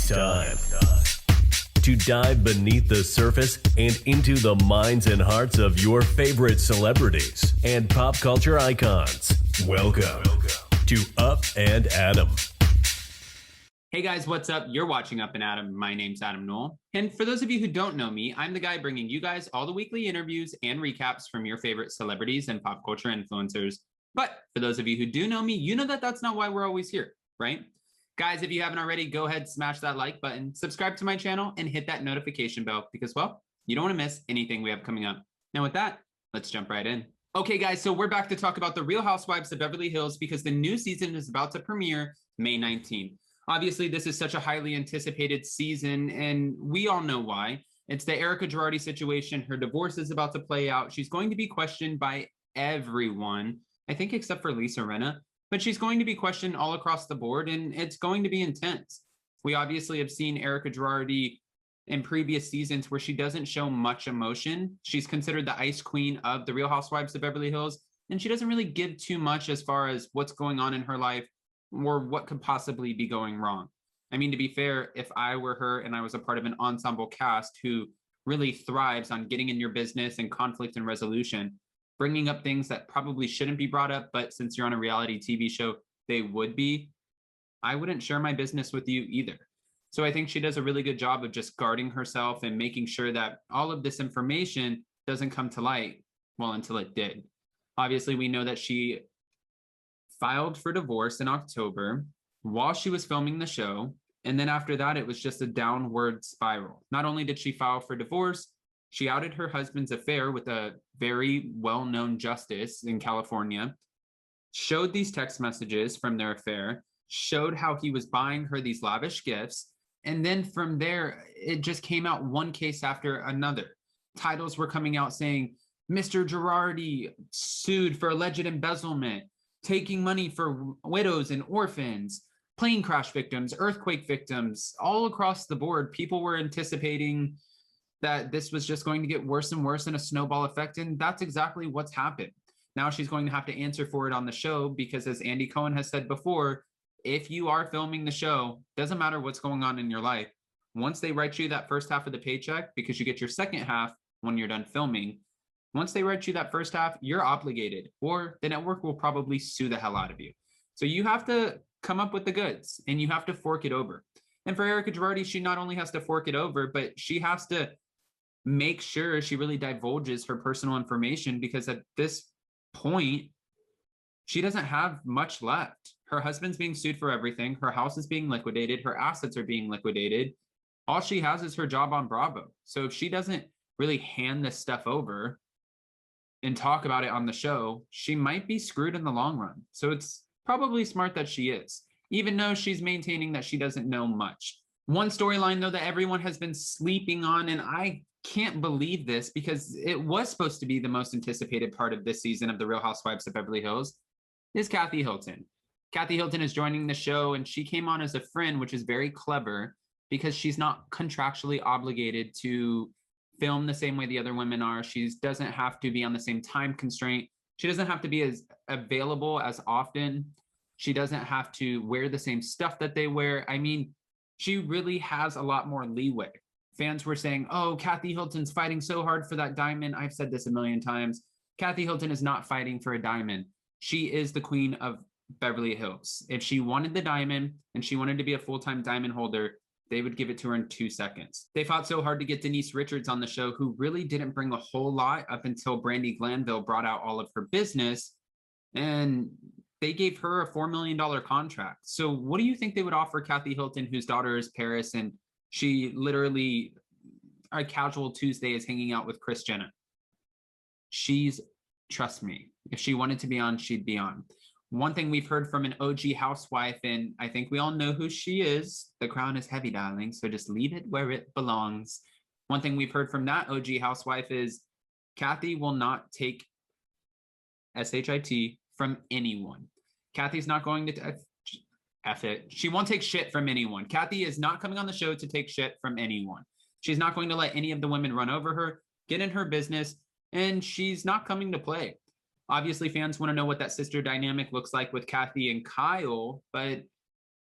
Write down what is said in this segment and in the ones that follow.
It's time to dive beneath the surface and into the minds and hearts of your favorite celebrities and pop culture icons. Welcome to Up and Adam. Hey guys, what's up? You're watching Up and Adam. My name's Adam Knoll. And for those of you who don't know me, I'm the guy bringing you guys all the weekly interviews and recaps from your favorite celebrities and pop culture influencers. But for those of you who do know me, you know that that's not why we're always here, right? Guys, if you haven't already, go ahead, smash that like button, subscribe to my channel, and hit that notification bell because, well, you don't want to miss anything we have coming up. Now with that, let's jump right in. Okay, guys, so we're back to talk about the Real Housewives of Beverly Hills because the new season is about to premiere May 19th. Obviously, this is such a highly anticipated season, and we all know why. It's the Erika Girardi situation. Her divorce is about to play out. She's going to be questioned by everyone, I think except for Lisa Rinna. But she's going to be questioned all across the board, and it's going to be intense. We obviously have seen Erika Girardi in previous seasons where she doesn't show much emotion. She's considered the ice queen of the Real Housewives of Beverly Hills, and she doesn't really give too much as far as what's going on in her life or what could possibly be going wrong. I mean, to be fair, if I were her and I was a part of an ensemble cast who really thrives on getting in your business and conflict and resolution, bringing up things that probably shouldn't be brought up, but since you're on a reality TV show, they would be, I wouldn't share my business with you either. So I think she does a really good job of just guarding herself and making sure that all of this information doesn't come to light, well, until it did. Obviously, we know that she filed for divorce in October while she was filming the show. And then after that, it was just a downward spiral. Not only did she file for divorce, she outed her husband's affair with a very well-known justice in California, showed these text messages from their affair, showed how he was buying her these lavish gifts. And then from there, it just came out one case after another. Titles were coming out saying, Mr. Girardi sued for alleged embezzlement, taking money for widows and orphans, plane crash victims, earthquake victims, all across the board. People were anticipating that this was just going to get worse and worse in a snowball effect, and that's exactly what's happened. Now she's going to have to answer for it on the show because, as Andy Cohen has said before, if you are filming the show, doesn't matter what's going on in your life, once they write you that first half of the paycheck, because you get your second half when you're done filming, once they write you that first half, you're obligated, or the network will probably sue the hell out of you. So you have to come up with the goods, and you have to fork it over. And for Erika Girardi, she not only has to fork it over, but she has to make sure she really divulges her personal information because at this point, she doesn't have much left. Her husband's being sued for everything. Her house is being liquidated. Her assets are being liquidated. All she has is her job on Bravo. So if she doesn't really hand this stuff over and talk about it on the show, she might be screwed in the long run. So it's probably smart that she is, even though she's maintaining that she doesn't know much. One storyline, though, that everyone has been sleeping on, and I can't believe this because it was supposed to be the most anticipated part of this season of The Real Housewives of Beverly Hills, is Kathy Hilton. Kathy Hilton is joining the show, and she came on as a friend, which is very clever because she's not contractually obligated to film the same way the other women are. She doesn't have to be on the same time constraint. She doesn't have to be as available as often. She doesn't have to wear the same stuff that they wear. I mean, she really has a lot more leeway. Fans were saying, oh, Kathy Hilton's fighting so hard for that diamond. I've said this a million times. Kathy Hilton is not fighting for a diamond. She is the queen of Beverly Hills. If she wanted the diamond and she wanted to be a full-time diamond holder, they would give it to her in 2 seconds. They fought so hard to get Denise Richards on the show, who really didn't bring a whole lot up until BRANDI Glanville brought out all of her business. And they gave her a $4 million contract. So what do you think they would offer Kathy Hilton, whose daughter is Paris, and she literally, a casual Tuesday, is hanging out with Kris Jenner? Trust me, if she wanted to be on, she'd be on. One thing we've heard from an OG housewife, and I think we all know who she is, the crown is heavy, darling, so just leave it where it belongs. One thing we've heard from that OG housewife is Kathy will not take SHIT from anyone. Kathy's not going to F it. She won't take shit from anyone. Kathy is not coming on the show to take shit from anyone. She's not going to let any of the women run over her, get in her business, and she's not coming to play. Obviously, fans want to know what that sister dynamic looks like with Kathy and Kyle, but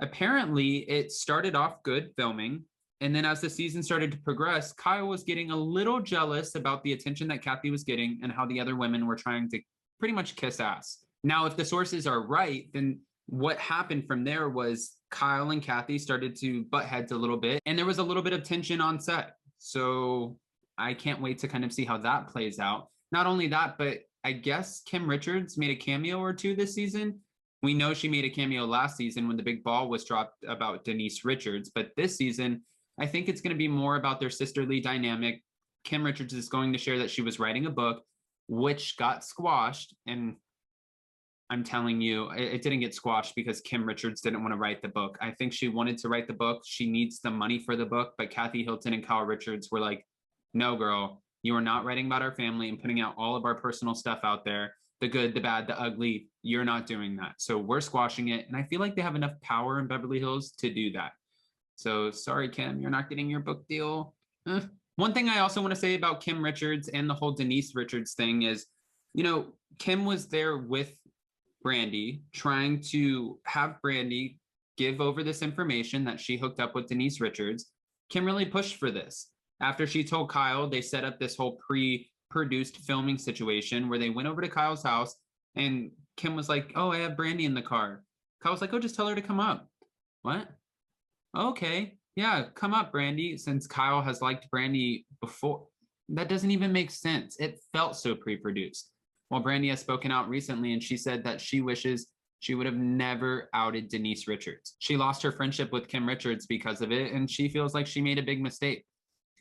Apparently, it started off good filming. And then as the season started to progress, Kyle was getting a little jealous about the attention that Kathy was getting and how the other women were trying to pretty much kiss ass. Now, if the sources are right, then what happened from there was Kyle and Kathy started to butt heads a little bit, and there was a little bit of tension on set. So I can't wait to kind of see how that plays out. Not only that, but I guess Kim Richards made a cameo or two this season. We know she made a cameo last season when the big ball was dropped about Denise Richards, but this season, I think it's going to be more about their sisterly dynamic. Kim Richards is going to share that she was writing a book, which got squashed. And I'm telling you, it didn't get squashed because Kim Richards didn't want to write the book. I think she wanted to write the book. She needs the money for the book. But Kathy Hilton and Kyle Richards were like, no, girl, you are not writing about our family and putting out all of our personal stuff out there. The good, the bad, the ugly. You're not doing that. So we're squashing it. And I feel like they have enough power in Beverly Hills to do that. So sorry, Kim, you're not getting your book deal. One thing I also want to say about Kim Richards and the whole Denise Richards thing is, you know, Kim was there with BRANDI trying to have BRANDI give over this information that she hooked up with Denise Richards. Kim really pushed for this. After she told Kyle, they set up this whole pre-produced filming situation where they went over to Kyle's house and Kim was like, oh, I have BRANDI in the car. Kyle was like, oh, just tell her to come up. What? Okay, yeah, come up, BRANDI, since Kyle has liked BRANDI before. That doesn't even make sense. It felt so pre-produced. Well, BRANDI has spoken out recently and she said that she wishes she would have never outed Denise Richards. She lost her friendship with Kim Richards because of it, and she feels like she made a big mistake.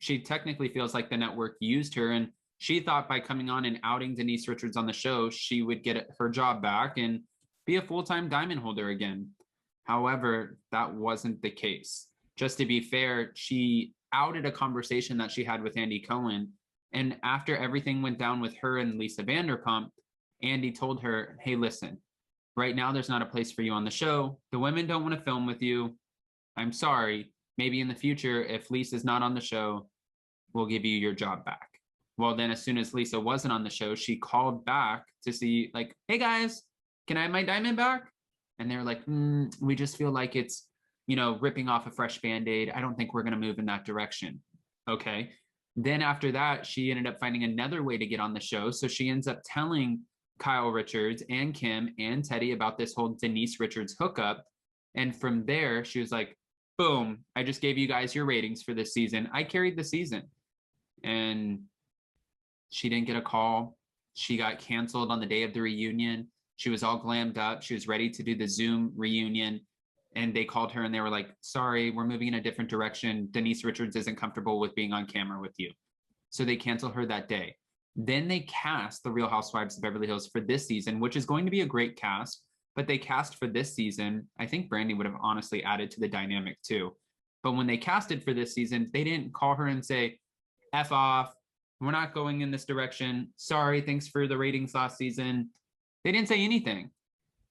She technically feels like the network used her, and she thought by coming on and outing Denise Richards on the show, she would get her job back and be a full-time diamond holder again. However, that wasn't the case. Just to be fair, she outed a conversation that she had with Andy Cohen. And after everything went down with her and Lisa Vanderpump, Andy told her, hey, listen, right now there's not a place for you on the show. The women don't want to film with you. I'm sorry. Maybe in the future, if Lisa's not on the show, we'll give you your job back. Well, then as soon as Lisa wasn't on the show, she called back to see like, hey guys, can I have my diamond back? And they're like, we just feel like it's, you know, ripping off a fresh Band-Aid. I don't think we're going to move in that direction. Okay. Then after that, she ended up finding another way to get on the show. So she ends up telling Kyle Richards and Kim and Teddy about this whole Denise Richards hookup. And from there, she was like, boom, I just gave you guys your ratings for this season. I carried the season. And she didn't get a call. She got canceled on the day of the reunion. She was all glammed up. She was ready to do the Zoom reunion. And they called her and they were like, sorry, we're moving in a different direction. Denise Richards isn't comfortable with being on camera with you. So they canceled her that day. Then they cast the Real Housewives of Beverly Hills for this season, which is going to be a great cast. But they cast for this season. I think BRANDI would have honestly added to the dynamic too. But when they casted for this season, they didn't call her and say, F off. We're not going in this direction. Sorry, thanks for the ratings last season. They didn't say anything.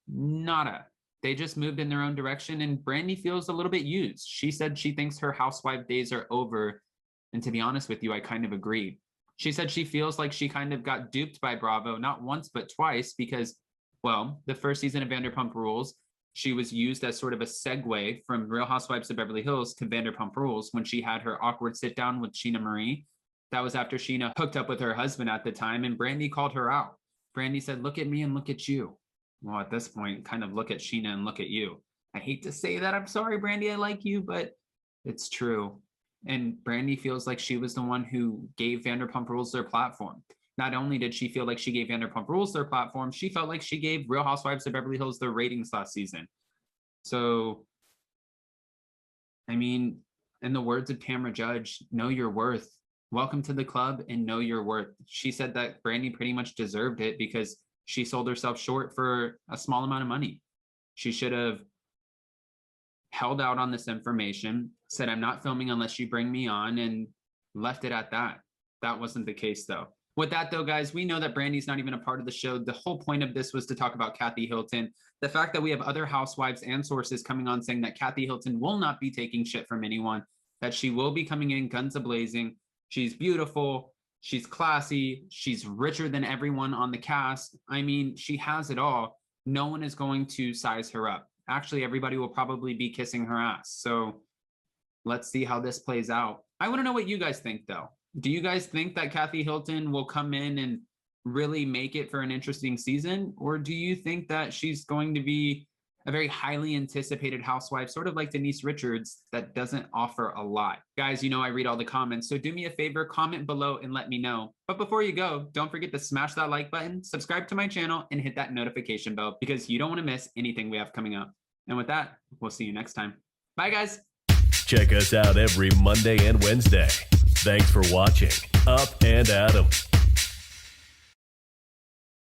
Nada. They just moved in their own direction, and BRANDI feels a little bit used. She said she thinks her housewife days are over. And to be honest with you, I kind of agree. She said she feels like she kind of got duped by Bravo, not once, but twice, because, well, the first season of Vanderpump Rules, she was used as sort of a segue from Real Housewives of Beverly Hills to Vanderpump Rules when she had her awkward sit down with Sheena Marie. That was after Sheena hooked up with her husband at the time, and BRANDI called her out. BRANDI said, look at me and look at you. Well, at this point, kind of look at Sheena and look at you. I hate to say that. I'm sorry, BRANDI, I like you, but it's true. And BRANDI feels like she was the one who gave Vanderpump Rules their platform. Not only did she feel like she gave Vanderpump Rules their platform, she felt like she gave Real Housewives of Beverly Hills their ratings last season. So, I mean, in the words of Tamra Judge, know your worth. Welcome to the club and know your worth. She said that BRANDI pretty much deserved it because she sold herself short for a small amount of money. She should have held out on this information, said, I'm not filming unless you bring me on, and left it at that. That wasn't the case, though. With that, though, guys, we know that BRANDI's not even a part of the show. The whole point of this was to talk about Kathy Hilton. The fact that we have other housewives and sources coming on saying that Kathy Hilton will not be taking shit from anyone, that she will be coming in guns a-blazing. She's beautiful. She's classy. She's richer than everyone on the cast. I mean, she has it all. No one is going to size her up. actually everybody will probably be kissing her ass. So let's see how this plays out. I want to know what you guys think, though. Do you guys think that Kathy Hilton will come in and really make it for an interesting season? Or do you think that she's going to be a very highly anticipated housewife, sort of like Denise Richards, that doesn't offer a lot? Guys, you know I read all the comments, so do me a favor, comment below and let me know. But before you go, don't forget to smash that like button, subscribe to my channel, and hit that notification bell because you don't want to miss anything we have coming up. And with that, we'll see you next time. Bye, guys. Check us out every Monday and Wednesday. Thanks for watching Up and Adam.